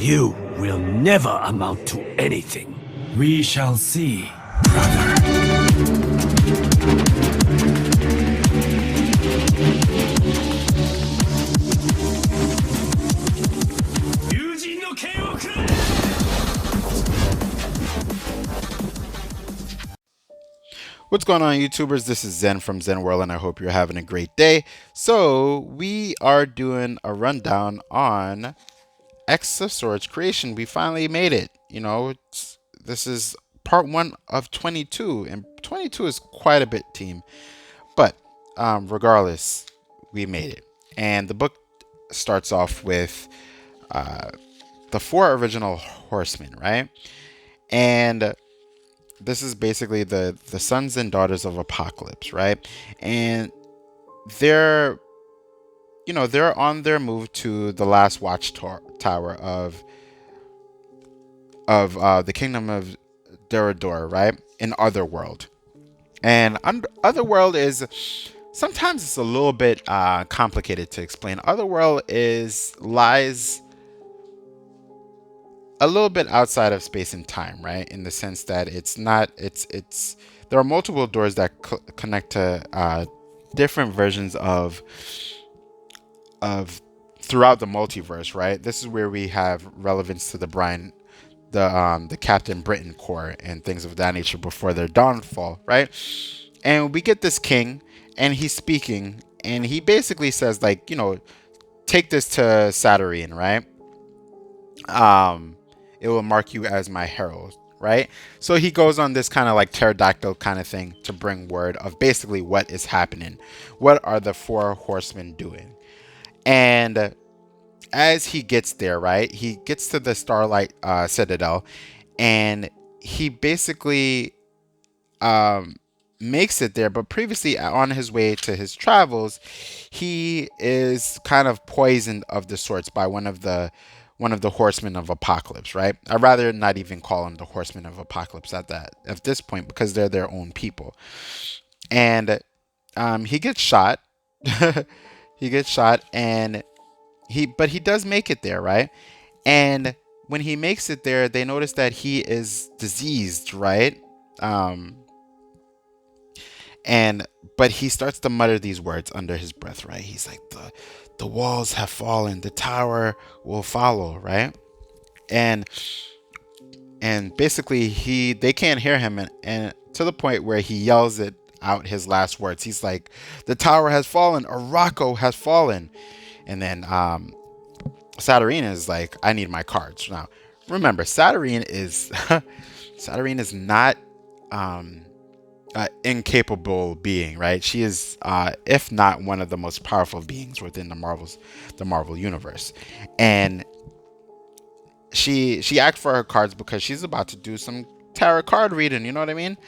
You will never amount to anything. We shall see, brother. What's going on, YouTubers? This is Zen from zenworld, and I hope you're having a great day. So we are doing a rundown on XOfSwords creation. We finally made it. This is part 1 of 22, and 22 is quite a bit, team. But regardless, we made it. And the book starts off with the 4 original horsemen, right? And this is basically the sons and daughters of Apocalypse, right? And they're on their move to the last watchtower of the kingdom of Durador, right? In Otherworld. And Otherworld is sometimes it's a little bit complicated to explain. Otherworld lies a little bit outside of space and time, right? In the sense that there are multiple doors that connect to different versions of throughout the multiverse, right? This is where we have relevance to the Captain Britain Corps and things of that nature before their downfall, right? And we get this king, and he's speaking, and he basically says, like, take this to Satyrine, right? It will mark you as my herald, right? So he goes on this kind of like pterodactyl kind of thing to bring word of basically what is happening. What are the 4 horsemen doing? And as he gets there, right, he gets to the Starlight Citadel, and he basically makes it there. But previously, on his way to his travels, he is kind of poisoned of the sorts by one of the horsemen of Apocalypse, right? I'd rather not even call them the horsemen of Apocalypse at this point, because they're their own people. And he gets shot. He gets shot, and he does make it there, right? And when he makes it there, they notice that he is diseased, right? But he starts to mutter these words under his breath, right? He's like, the walls have fallen, the tower will follow, right? And basically they can't hear him, and to the point where he yells it out, his last words. He's like, the tower has fallen, Araco has fallen. And then Satyrine is like, I need my cards. Now remember, Satyrine is not incapable being, right? She is if not one of the most powerful beings within the Marvel universe. And she asked for her cards because she's about to do some tarot card reading, you know what I mean?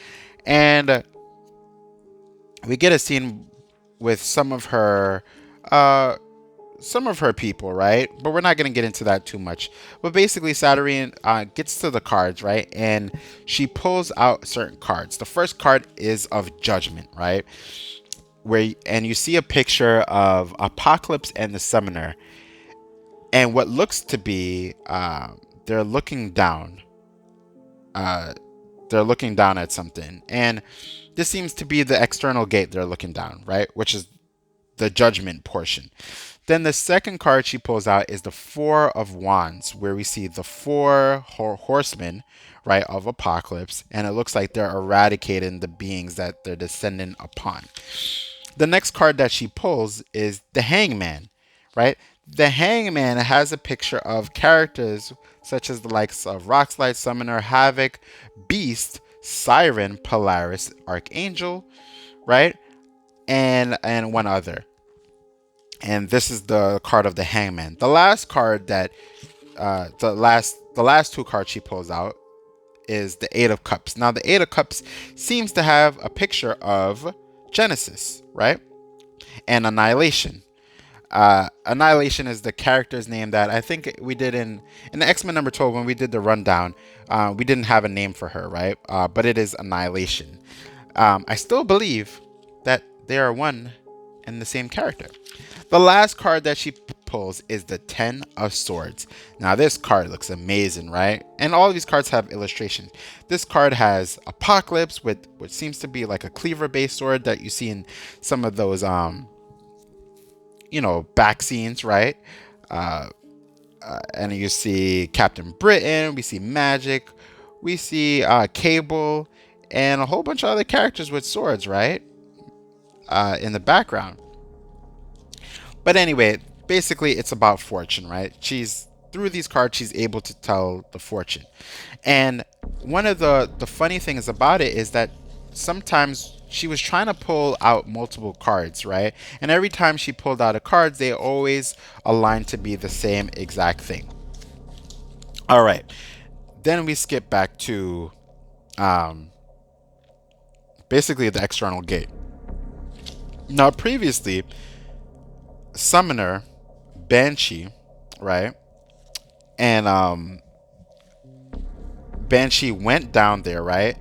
And we get a scene with some of her people, right? But we're not going to get into that too much. But basically, Satyrine gets to the cards, right? And she pulls out certain cards. The first card is of Judgment, right? And you see a picture of Apocalypse and the Summoner. And what looks to be, they're looking down. They're looking down at something. And this seems to be the external gate they're looking down, right? Which is the Judgment portion. Then the second card she pulls out is the 4 of Wands, where we see the 4 horsemen, right, of Apocalypse, and it looks like they're eradicating the beings that they're descending upon. The next card that she pulls is the Hangman, right? The Hangman has a picture of characters such as the likes of Rockslide, Summoner, Havoc, Beast, Siren, Polaris, Archangel, right? And one other. And this is the card of the Hangman. The last card that the last 2 cards she pulls out is the 8 of Cups. Now the 8 of Cups seems to have a picture of Genesis, right? And Annihilation. Annihilation is the character's name that I think we did in the X-Men number 12 when we did the rundown. We didn't have a name for her, right? But it is Annihilation. I still believe that they are one and the same character. The last card that she pulls is the 10 of Swords. Now this card looks amazing, right? And all of these cards have illustrations. This card has Apocalypse with what seems to be like a cleaver based sword that you see in some of those back scenes, right? And you see Captain Britain, we see Magic, we see Cable, and a whole bunch of other characters with swords, right? In the background. But anyway, basically it's about fortune, right? Through these cards, she's able to tell the fortune. And one of the funny things about it is that sometimes she was trying to pull out multiple cards, right? And every time she pulled out a card, they always aligned to be the same exact thing. All right. Then we skip back to basically the external gate. Now, previously, Summoner, Banshee, right? And Banshee went down there, right?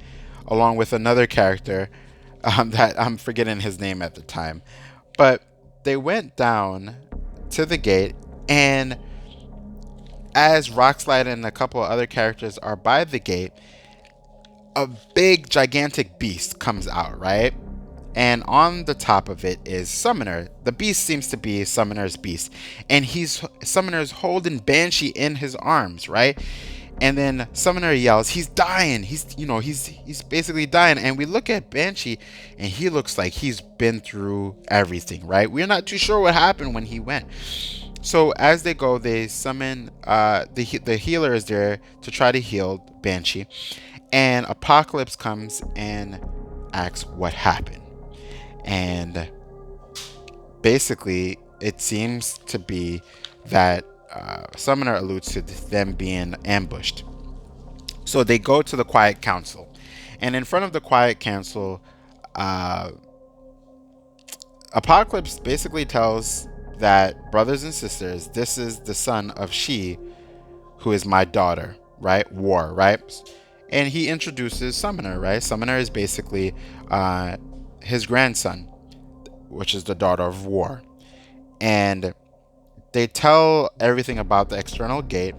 Along with another character that I'm forgetting his name at the time. But they went down to the gate, and as Rockslide and a couple of other characters are by the gate, a big gigantic beast comes out, right? And on the top of it is Summoner. The beast seems to be Summoner's beast, and Summoner's holding Banshee in his arms, right? And then Summoner yells, he's dying. He's basically dying. And we look at Banshee, and he looks like he's been through everything, right? We're not too sure what happened when he went. So as they go, they summon the healer is there to try to heal Banshee, and Apocalypse comes and asks what happened. And basically, it seems to be that Summoner alludes to them being ambushed. So they go to the Quiet Council, and in front of the Quiet Council, Apocalypse basically tells that, brothers and sisters, this is the son of she who is my daughter, right? War, right? And he introduces Summoner, right? Summoner is basically his grandson, which is the daughter of War. And they tell everything about the external gate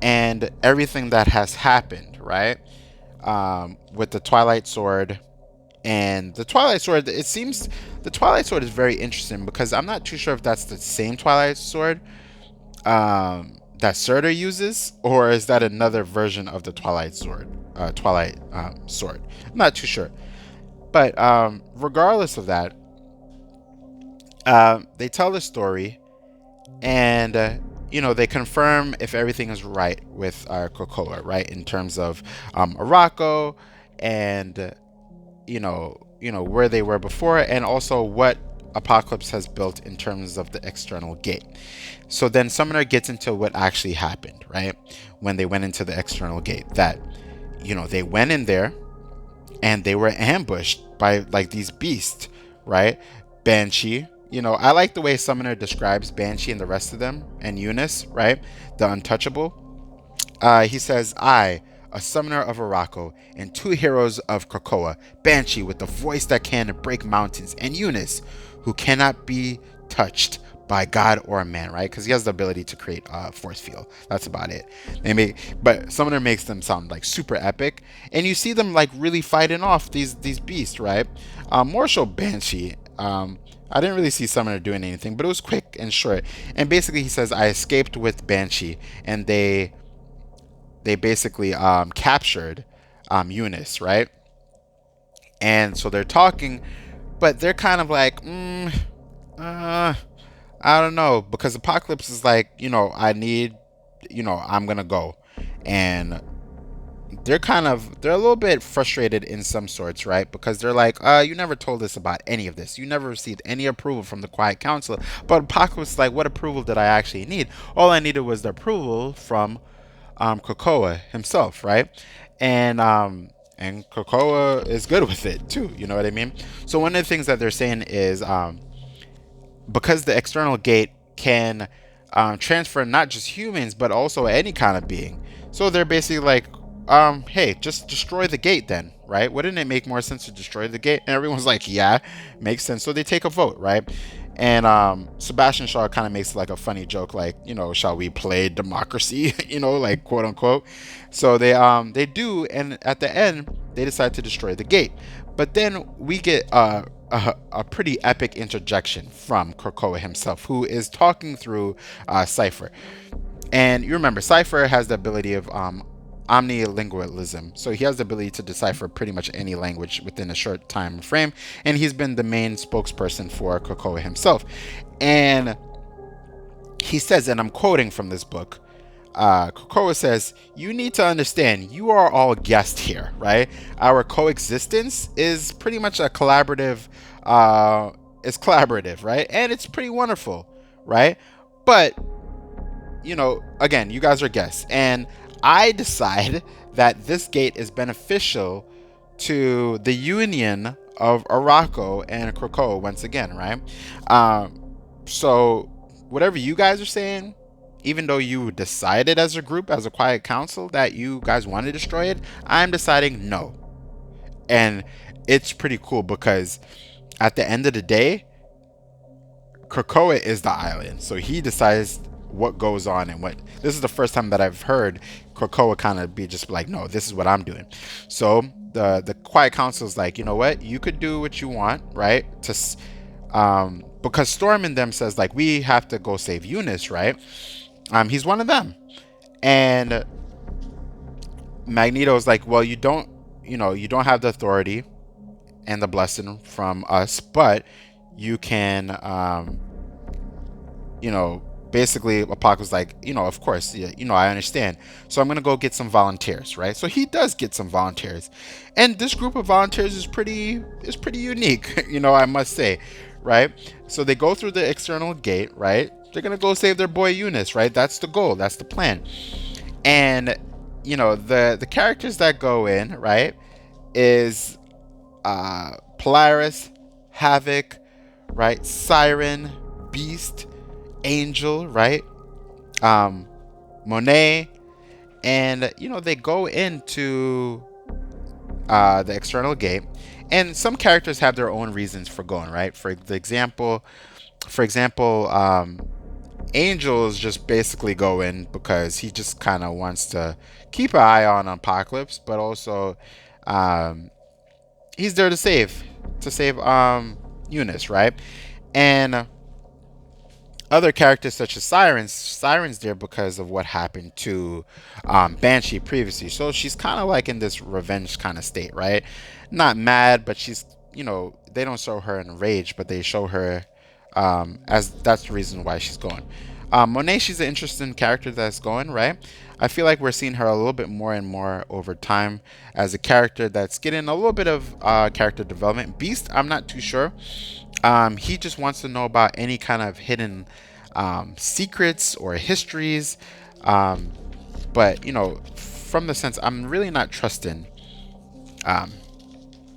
and everything that has happened, right? With the Twilight Sword. And the Twilight Sword, it seems the Twilight Sword is very interesting because I'm not too sure if that's the same Twilight Sword that Surtur uses, or is that another version of the Twilight Sword? Sword. I'm not too sure. But regardless of that, they tell the story, and they confirm if everything is right with Krakoa, right, in terms of Araco, and where they were before, and also what Apocalypse has built in terms of the external gate. So then Summoner gets into what actually happened, right, when they went into the external gate. That they went in there and they were ambushed by like these beasts, right? Banshee. I like the way Summoner describes Banshee and the rest of them, and Eunice, right? The untouchable. He says, I, a summoner of Araco, and two heroes of Krakoa, Banshee with the voice that can break mountains, and Eunice, who cannot be touched by God or a man, right? Because he has the ability to create a force field. That's about it. But Summoner makes them sound like super epic, and you see them like really fighting off these beasts, right? More so Banshee. I didn't really see Summoner doing anything, but it was quick and short. And basically, he says, I escaped with Banshee, and they basically captured Eunice, right? And so they're talking, but they're kind of like, I don't know, because Apocalypse is like, I'm gonna go, and they're a little bit frustrated in some sorts, right? Because they're like, you never told us about any of this. You never received any approval from the Quiet Council. But Apocalypse is like, what approval did I actually need? All I needed was the approval from Krakoa himself, right? And Krakoa is good with it too. You know what I mean? So one of the things that they're saying is, because the external gate can transfer not just humans but also any kind of being. So they're basically like, hey, just destroy the gate then, right? Wouldn't it make more sense to destroy the gate? And everyone's like, yeah, makes sense. So they take a vote, right? And Sebastian Shaw kind of makes like a funny joke, like, you know, shall we play democracy, you know, like quote unquote. So they do, and at the end they decide to destroy the gate. But then we get a pretty epic interjection from Krakoa himself, who is talking through Cypher. And you remember, Cypher has the ability of omnilingualism. So he has the ability to decipher pretty much any language within a short time frame. And he's been the main spokesperson for Krakoa himself. And he says, and I'm quoting from this book, Krakoa says, "You need to understand, you are all guests here, right? Our coexistence is pretty much a collaborative, it's collaborative, right? And it's pretty wonderful, right? But, you know, again, you guys are guests. And I decide that this gate is beneficial to the union of Arakko and Krakoa once again, right? So whatever you guys are saying, even though you decided as a group, as a quiet council, that you guys want to destroy it, I'm deciding no." And it's pretty cool because at the end of the day, Krakoa is the island. So he decides what goes on and what. This is the first time that I've heard Krakoa kind of be just like, no, this is what I'm doing. So the quiet council is like, you know what, you could do what you want, right? Because Storm and them says like, we have to go save Eunice, right? He's one of them. And Magneto's like, well, you don't have the authority and the blessing from us, but you can, basically Apocalypse like, of course, yeah, I understand. So I'm going to go get some volunteers, right? So he does get some volunteers. And this group of volunteers is pretty unique, I must say, right? So they go through the external gate, right? They're going to go save their boy Eunice, right? That's the goal. That's the plan. And, the characters that go in, right, is Polaris, Havoc, right? Siren, Beast, Angel, right? Monet. And, they go into the external gate. And some characters have their own reasons for going, right? For example, Angel is just basically going because he just kind of wants to keep an eye on Apocalypse, but also he's there to save Eunice, right? And other characters such as Siren's there because of what happened to Banshee previously. So she's kind of like in this revenge kind of state, right? Not mad, but she's, they don't show her in rage, but they show her as that's the reason why she's going. Monet, she's an interesting character that's going, right? I feel like we're seeing her a little bit more and more over time as a character that's getting a little bit of character development. Beast, I'm not too sure. He just wants to know about any kind of hidden secrets or histories. But, from the sense, I'm really not trusting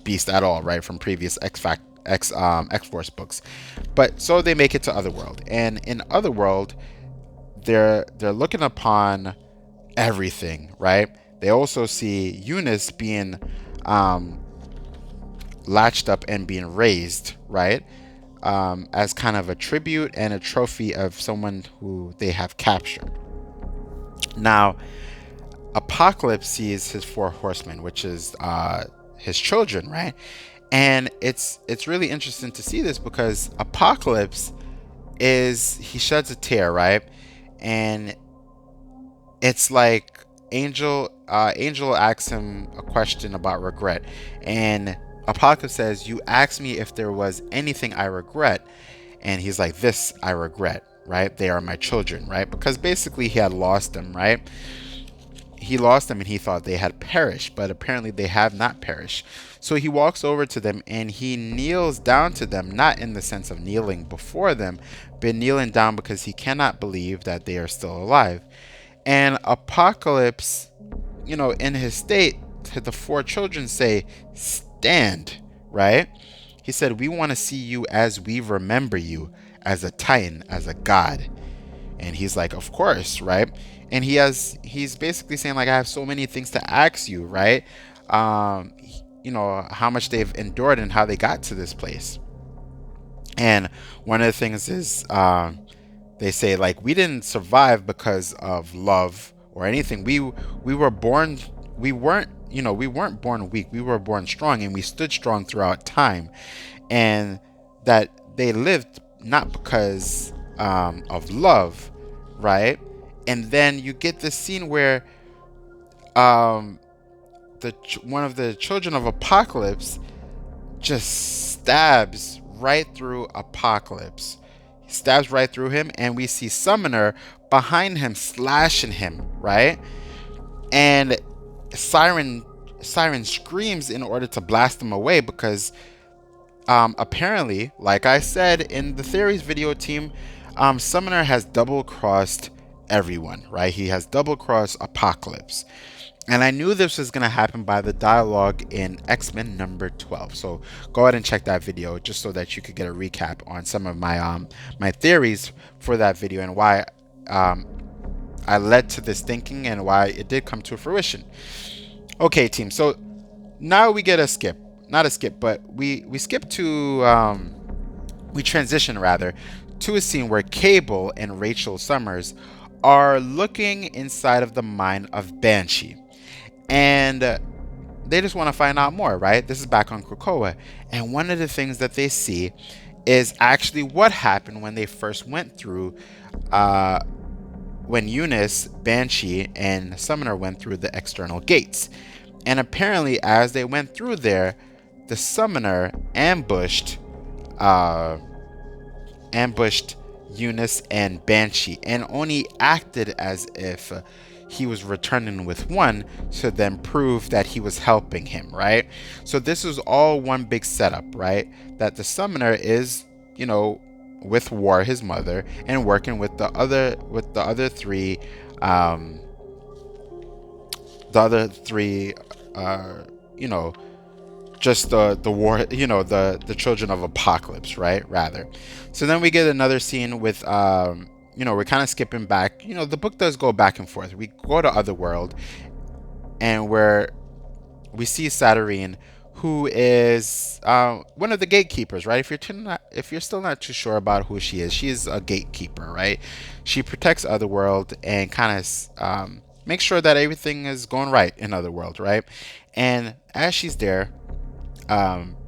Beast at all, right? From previous X-Force books. But so they make it to Otherworld. And in Otherworld, they're looking upon everything, right? They also see Eunice being latched up and being raised, right? As kind of a tribute and a trophy of someone who they have captured. Now, Apocalypse sees his 4 horsemen, which is his children, right? And it's really interesting to see this because Apocalypse he sheds a tear, right? And it's like Angel asks him a question about regret, and Apocalypse says, "You asked me if there was anything I regret," and he's like, "This I regret, right? They are my children," right? Because basically he had lost them, right? He lost them and he thought they had perished, but apparently they have not perished. So he walks over to them and he kneels down to them, not in the sense of kneeling before them, but kneeling down because he cannot believe that they are still alive. And Apocalypse, in his state, to the 4 children say, "Stand," right? He said, "We want to see you as we remember you, as a Titan, as a god." And he's like, "Of course," right? And he's basically saying like, "I have so many things to ask you," right? How much they've endured and how they got to this place. And one of the things is, they say, like, we didn't survive because of love or anything. We were born, we weren't, we weren't born weak. We were born strong, and we stood strong throughout time. And that they lived not because of love, right? And then you get this scene where um, one of the children of Apocalypse just stabs right through Apocalypse. He stabs right through him, and we see Summoner behind him slashing him, right? And Siren screams in order to blast him away because apparently, like I said in the theories video team, Summoner has double crossed everyone, right? He has double crossed Apocalypse. And I knew this was going to happen by the dialogue in X-Men number 12. So go ahead and check that video just so that you could get a recap on some of my my theories for that video and why I led to this thinking and why it did come to fruition. Okay, team. So now we get a skip. Not a skip, but we skip to we transition rather to a scene where Cable and Rachel Summers are looking inside of the mind of Banshee. And they just want to find out more, right? This is back on Krakoa. And one of the things that they see is actually what happened when they first went through, when Eunice, Banshee, and Summoner went through the external gates. And apparently, as they went through there, the Summoner ambushed Eunice and Banshee, and only acted as if he was returning with one to then prove that he was helping him, right? So this is all one big setup, right? That the Summoner is, with War, his mother, and working with the other three, just the war, the children of Apocalypse, right? Rather. So then we get another scene with we're kind of skipping back. The book does go back and forth. We go to Otherworld, and where we see Saturine, who is one of the gatekeepers, right? If you're still not too sure about who she is a gatekeeper, right? She protects Otherworld and kind of makes sure that everything is going right in Otherworld, right? And as she's there,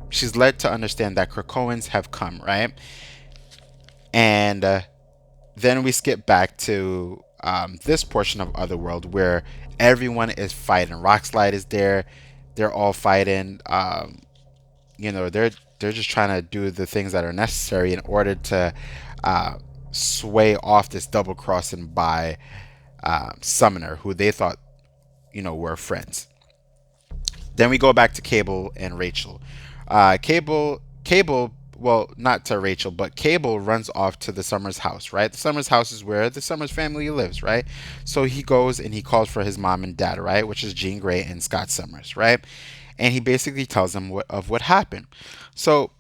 she's led to understand that Krakoans have come, right? And then we skip back to this portion of Otherworld where everyone is fighting. Rockslide is there. They're all fighting. They're just trying to do the things that are necessary in order to sway off this double crossing by Summoner, who they thought, were friends. Then we go back to Cable and Rachel. Cable, well, not to Rachel, but Cable runs off to the Summers house, right? The Summers house is where the Summers family lives, right? So he goes and he calls for his mom and dad, right? Which is Jean Grey and Scott Summers, right? And he basically tells them what happened. So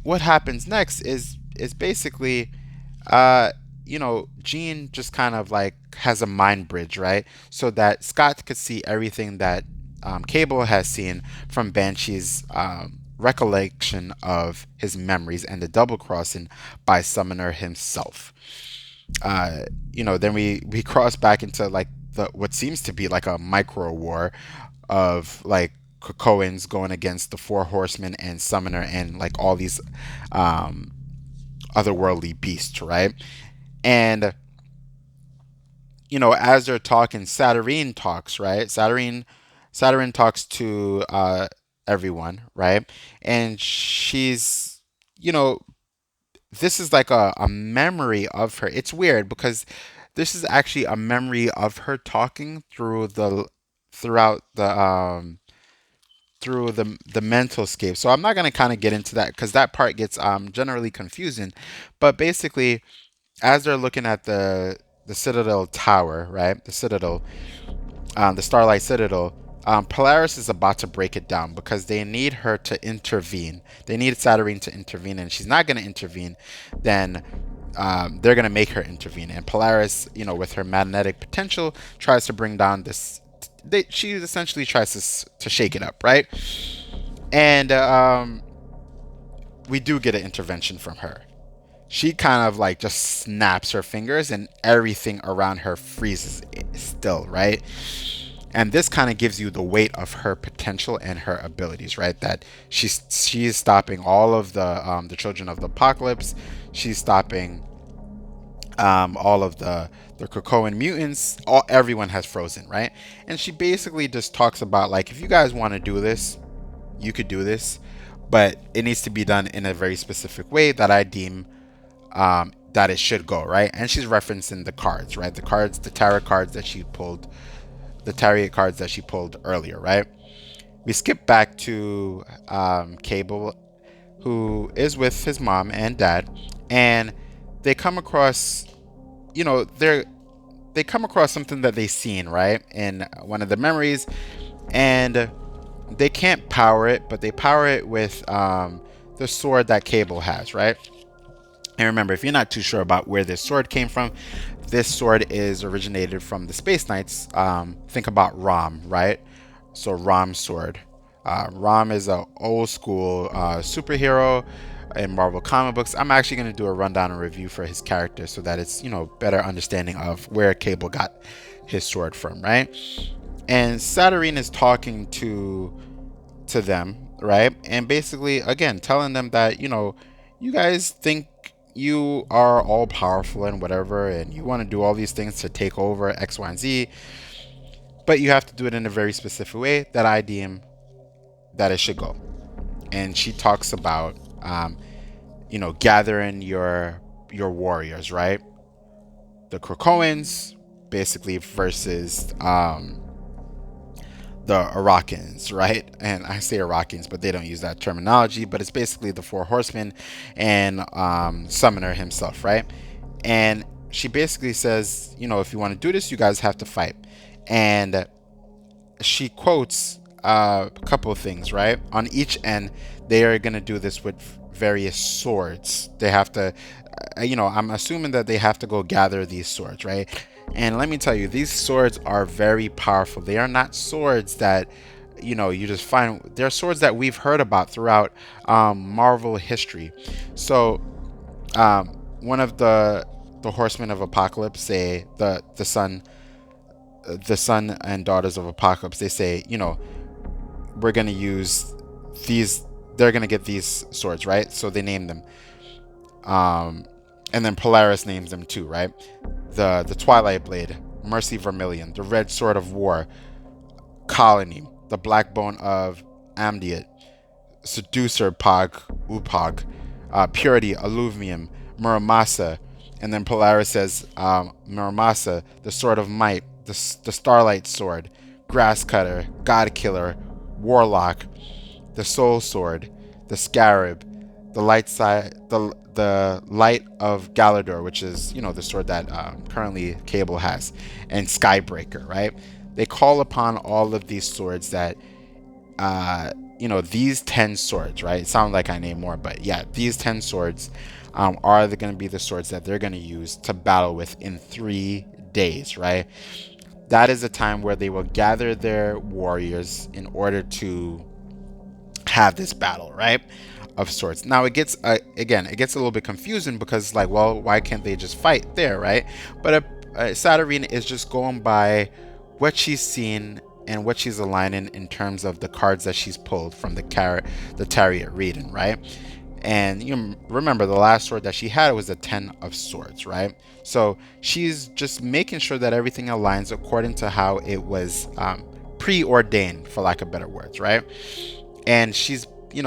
what happens next is basically, Jean just kind of like has a mind bridge, right? So that Scott could see everything that Cable has seen from Banshee's recollection of his memories and the double crossing by Summoner himself. Then we cross back into like what seems to be like a micro war of like Krakoans going against the four Horsemen and Summoner and like all these otherworldly beasts, right? And as they're talking, Saturine talks, right? Saturine talks to everyone, right? And she's, this is like a memory of her. It's weird because this is actually a memory of her talking throughout the mental scape. So I'm not going to kind of get into that because that part gets generally confusing. But basically, as they're looking at the Citadel Tower, right? The Citadel, the Starlight Citadel, Polaris is about to break it down because they need her to intervene. They need Saturine to intervene, and she's not going to intervene. Then they're going to make her intervene. And Polaris, with her magnetic potential, tries to bring down this. She essentially tries to shake it up, right? And we do get an intervention from her. she kind of like just snaps her fingers and everything around her freezes still, right? And this kind of gives you the weight of her potential and her abilities, right? That she's stopping all of the children of the apocalypse. She's stopping all of the Krakoan mutants. Everyone has frozen, right? And she basically just talks about like, if you guys want to do this, you could do this, but it needs to be done in a very specific way that I deem that it should go, right? And she's referencing the cards, right? The cards, the tarot cards that she pulled, the tarot cards that she pulled earlier, right? We skip back to Cable, who is with his mom and dad, and they come across, you know, they come across something that they seen, right, in one of the memories, and they can't power it, but they power it with the sword that Cable has, right? And remember, if you're not too sure about where this sword came from, this sword is originated from the Space Knights. Think about Rom, right? So Rom's sword. Rom is an old school superhero in Marvel comic books. I'm actually going to do a rundown and review for his character so that it's, you know, better understanding of where Cable got his sword from, right? And Saturnine is talking to them, right? And basically, again, telling them that, you know, you guys think you are all powerful and whatever, and you want to do all these things to take over X, Y, and Z, but you have to do it in a very specific way that I deem that it should go. And she talks about, you know, gathering your warriors, right? The Krakoans, basically, versus the Iraqans, right? And I say Iraqans, but they don't use that terminology, but it's basically the four horsemen and Summoner himself, right? And she basically says, you know, if you want to do this, you guys have to fight. And she quotes a couple of things, right? On each end, they are going to do this with various swords. They have to, you know, I'm assuming that they have to go gather these swords, right? And let me tell you, these swords are very powerful. They are not swords that, you know, you just find. They're swords that we've heard about throughout Marvel history. So one of the Horsemen of Apocalypse, say the son and daughters of Apocalypse, they say, you know, we're gonna use these. They're gonna get these swords, right? So they name them. And then Polaris names them too, right? The Twilight Blade, Mercy Vermilion, the Red Sword of War, Colony, the Black Bone of Amdiat, Seducer Upog, Purity, Alluvium, Muramasa, and then Polaris says Muramasa, the Sword of Might, the Starlight Sword, Grass Cutter, God Killer, Warlock, the Soul Sword, the Scarab, the Light Side, the Light of Galador, which is, you know, the sword that currently Cable has, and Skybreaker, right? They call upon all of these swords that, you know, these 10 swords, right? It sounds like I named more, but yeah, these 10 swords are going to be the swords that they're going to use to battle with in 3 days, right? That is a time where they will gather their warriors in order to have this battle, right? Of sorts. Now it gets again, it gets a little bit confusing because, like, well, why can't they just fight there, right? But Saturnine is just going by what she's seen and what she's aligning in terms of the cards that she's pulled from the Tarot reading, right? And you remember the last sword that she had was the 10 of Swords, right? So she's just making sure that everything aligns according to how it was preordained, for lack of better words, right? And she's, they're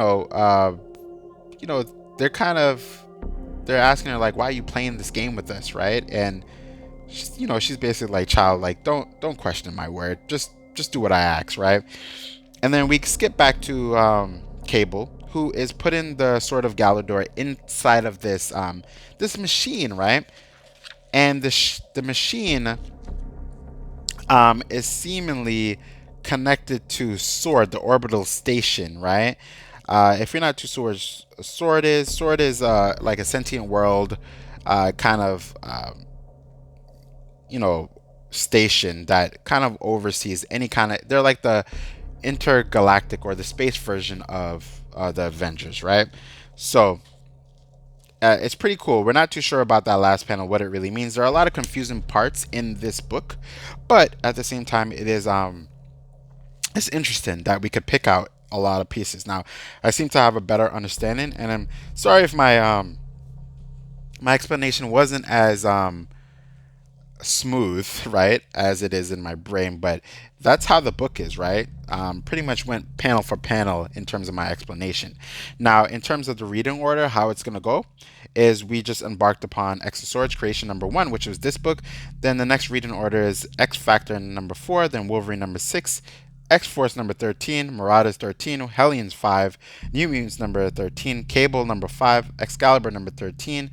asking her, like, why are you playing this game with us, right? And she's basically like, child, like, don't question my word, just do what I ask, right? And then we skip back to Cable, who is putting the Sword of Galador inside of this this machine, right? And the machine is seemingly connected to Sword, the orbital station, right? If you're not too sure, Sword is like a sentient world, kind of station that kind of oversees any kind of. They're like the intergalactic or the space version of the Avengers, right? So it's pretty cool. We're not too sure about that last panel, what it really means. There are a lot of confusing parts in this book, but at the same time, it is it's interesting that we could pick out a lot of pieces. Now, I seem to have a better understanding, and I'm sorry if my explanation wasn't as smooth, right, as it is in my brain, but that's how the book is, right? Pretty much went panel for panel in terms of my explanation. Now, in terms of the reading order, how it's going to go is we just embarked upon XOfSwords creation number 1, which was this book. Then the next reading order is X Factor number 4, then Wolverine number 6, X-Force number 13, Marauders 13, Hellions 5, New Mutants number 13, Cable number 5, Excalibur number 13,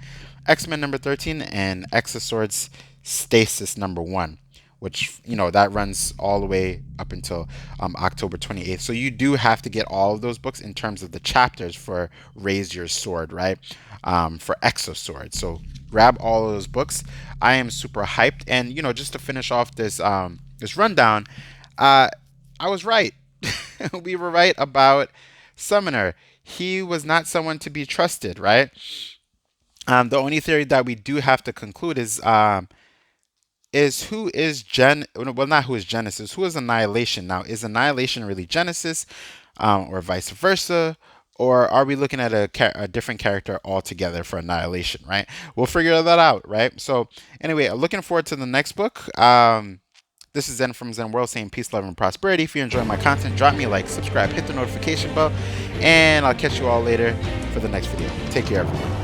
X-Men number 13, and XOfSwords Stasis number 1, which, you know, that runs all the way up until October 28th. So you do have to get all of those books in terms of the chapters for Raise Your Sword, right? For XOswords. So grab all of those books. I am super hyped. And, you know, just to finish off this this rundown, I was right. We were right about Summoner. He was not someone to be trusted, right? The only theory that we do have to conclude is who is not who is Genesis, who is Annihilation. Now, is Annihilation really Genesis, or vice versa? Or are we looking at a different character altogether for Annihilation, right? We'll figure that out, right? So anyway, looking forward to the next book. This is Zen from Zen World saying peace, love, and prosperity. If you're enjoying my content, drop me a like, subscribe, hit the notification bell, and I'll catch you all later for the next video. Take care, everyone.